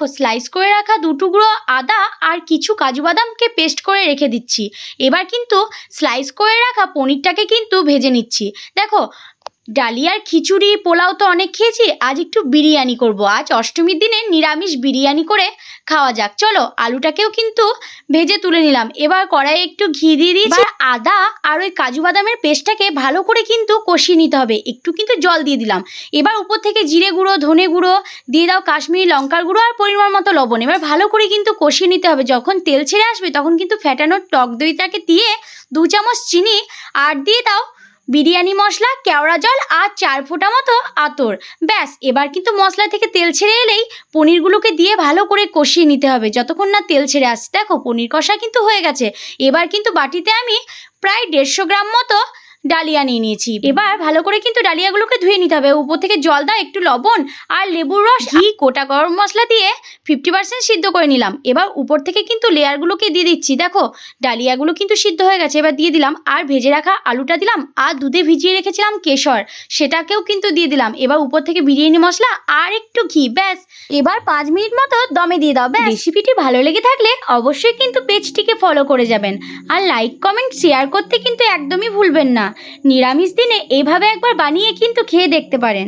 দেখো স্লাইস করে রাখা 2 টুকরো আদা আর কিছু কাজু বাদামকে পেস্ট করে রেখে দিচ্ছি। এবার কিন্তু স্লাইস করে রাখা পনিরটাকে কিন্তু ভেজে নিচ্ছি। দেখো ডালিয়ার খিচুড়ি পোলাও তো অনেক খেয়েছি, আজ একটু বিরিয়ানি করব। আজ অষ্টমীর দিনে নিরামিষ বিরিয়ানি করে খাওয়া যাক। চলো আলুটাকেও কিন্তু ভেজে তুলে নিলাম। এবার কড়াইয়ে একটু ঘি দিয়ে দিয়েছি। আদা আর ওই কাজু বাদামের পেস্টটাকে ভালো করে কিন্তু কষিয়ে নিতে হবে। একটু কিন্তু জল দিয়ে দিলাম। এবার উপর থেকে জিরে গুঁড়ো, ধনে গুঁড়ো দিয়ে দাও, কাশ্মীরি লঙ্কার গুঁড়ো আর পরিমাণ মতো লবণ। এবার ভালো করে কিন্তু কষিয়ে নিতে হবে। যখন তেল ছেড়ে আসবে তখন কিন্তু ফ্যাটানো টক দইটাকে দিয়ে 2 চামচ চিনি আর দিয়ে দাও বিরিয়ানি মশলা, কেওড়া জল আর 4 ফোঁটা মতো আতর। ব্যাস এবার কিন্তু মশলা থেকে তেল ছেড়ে এলেই পনিরগুলোকে দিয়ে ভালো করে কষিয়ে নিতে হবে যতক্ষণ না তেল ছেড়ে আসছে। দেখো পনির কষা কিন্তু হয়ে গেছে। এবার কিন্তু বাটিতে আমি প্রায় 150 গ্রাম মতো ডালিয়া নিয়ে নিয়েছি। এবার ভালো করে কিন্তু ডালিয়াগুলোকে ধুয়ে নিতে হবে। উপর থেকে জল দাও, একটু লবণ আর লেবুর রস, ঘি, গোটা গরম মশলা দিয়ে 50% সিদ্ধ করে নিলাম। এবার উপর থেকে কিন্তু লেয়ারগুলোকে দিয়ে দিচ্ছি। দেখো ডালিয়াগুলো কিন্তু সিদ্ধ হয়ে গেছে। এবার দিয়ে দিলাম আর ভেজে রাখা আলুটা দিলাম আর দুধে ভিজিয়ে রেখেছিলাম কেশর, সেটাকেও কিন্তু দিয়ে দিলাম। এবার উপর থেকে বিরিয়ানি মশলা আর একটু ঘি। ব্যাস এবার 5 মিনিট মতো দমে দিয়ে দাও। ব্যাস রেসিপিটি ভালো লেগে থাকলে অবশ্যই কিন্তু পেজটিকে ফলো করে যাবেন আর লাইক কমেন্ট শেয়ার করতে কিন্তু একদমই ভুলবেন না। নিরামিষ দিনে এইভাবে একবার বানিয়ে কিন্তু খেয়ে দেখতে পারেন।